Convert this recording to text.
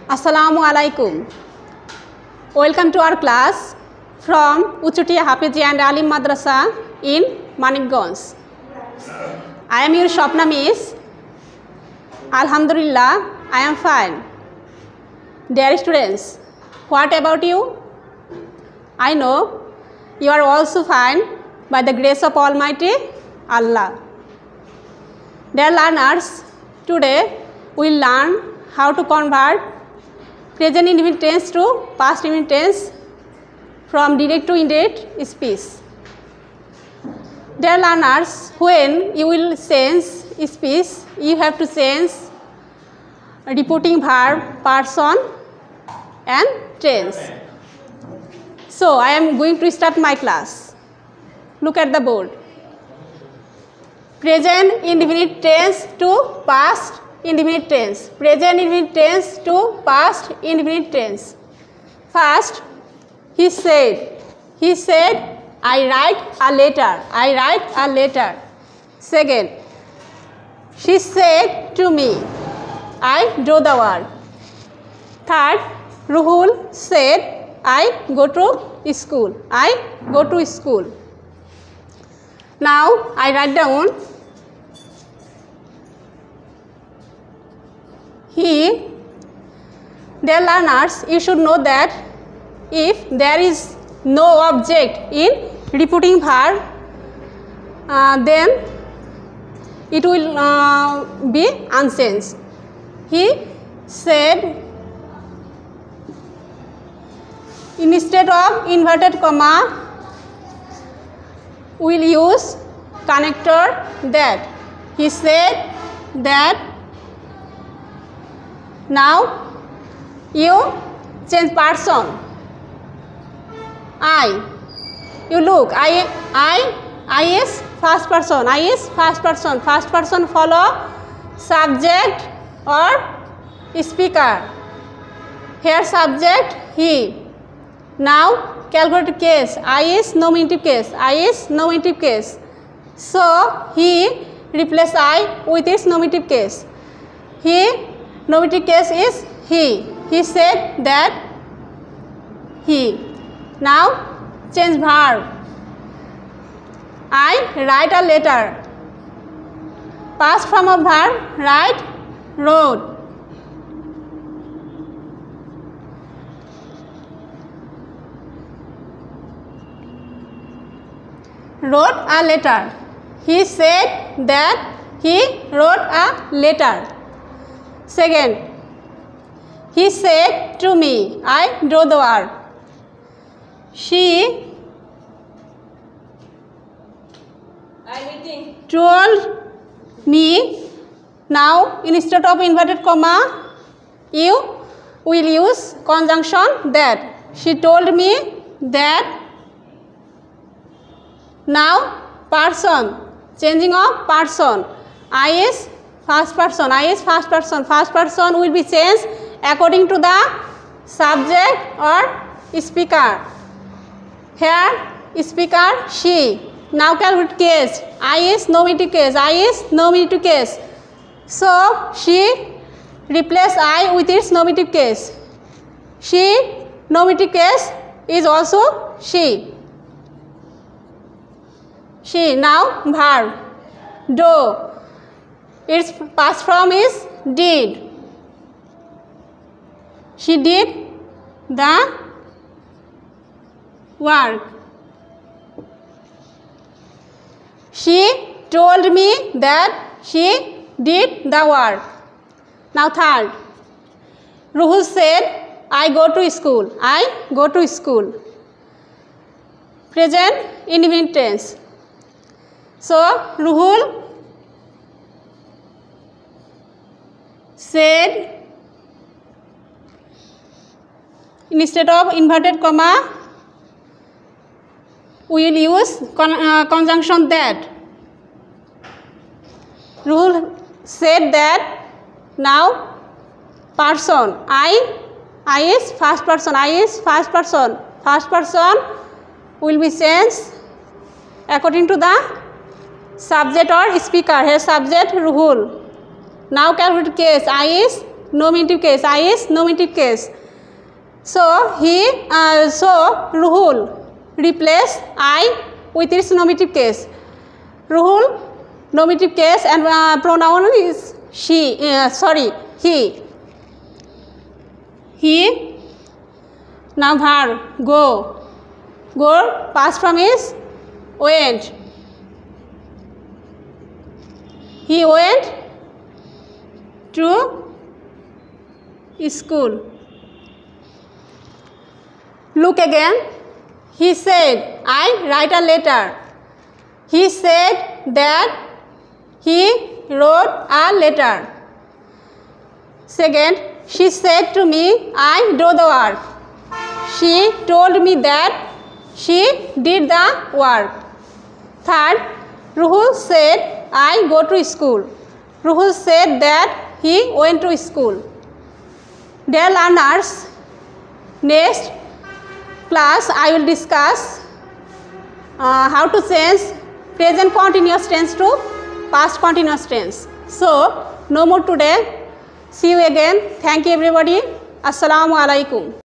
Assalamu alaikum. Welcome to our class from Uchutia Hafizi and Alim Madrasa in Manikganj. I am your Shopna Miss. Alhamdulillah, I am fine. Dear students, what about you? I know you are also fine by the grace of Almighty Allah. Dear learners, today we will learn how to convert present indefinite tense to past indefinite tense from direct to indirect speech. Dear learners, when you will change speech, you have to change repeating verb, person and tense. So, I am going to start my class. Look at the board. Present indefinite tense to past indefinite tense. Present indefinite tense to past indefinite tense. First, he said, I write a letter. I write a letter. Second, she said to me, I do the work. Third, Ruhul said, I go to school. I go to school. Now, I write down he. Dear learners, you should know that if there is no object in repeating verb, then it will be unchanged. He said, instead of inverted comma, we will use connector that. He said that. Now you change person. I. You look. I is first person. I is first person. First person follow subject or speaker. Here subject he. Now calculate case. I is nominative case. I is nominative case. So he replace I with its nominative case. He nominative case is he. He said that he. Now change verb. I write a letter. Past form of verb, write, wrote. Wrote a letter. He said that he wrote a letter. Second, he said to me, I do the work. She told me. Now instead of inverted comma, you will use conjunction that. She told me that. Now person, changing of person. I is first person. I is first person. First person will be changed according to the subject or speaker. Here speaker she. Now calculate case. I is nominative case. I is nominative case. So she replace I with its nominative case. She nominative case is also she. She. Now verb do. Its past form is did. She did the work. She told me that she did the work. Now third, Ruhul said, I go to school. I go to school. Present indefinite tense. So Ruhul said, instead of inverted comma, we will use conjunction that. Ruhul said that. Now person. I is first person. I is first person. First person will be changed according to the subject or speaker. Here subject Ruhul. Now calculate case. I is nominative case. I is nominative case. So Ruhul replace I with its nominative case. Ruhul nominative case and pronoun is she. He. He. Now verb go. Go past form is went. He went to school. Look again. He said, I write a letter. He said that he wrote a letter. Second, she said to me, I do the work. She told me that she did the work. Third, Ruhul said, I go to school. Ruhul said that he went to school. Dear learners, next class I will discuss how to change present continuous tense to past continuous tense. So, no more today. See you again. Thank you everybody. Assalamu alaikum.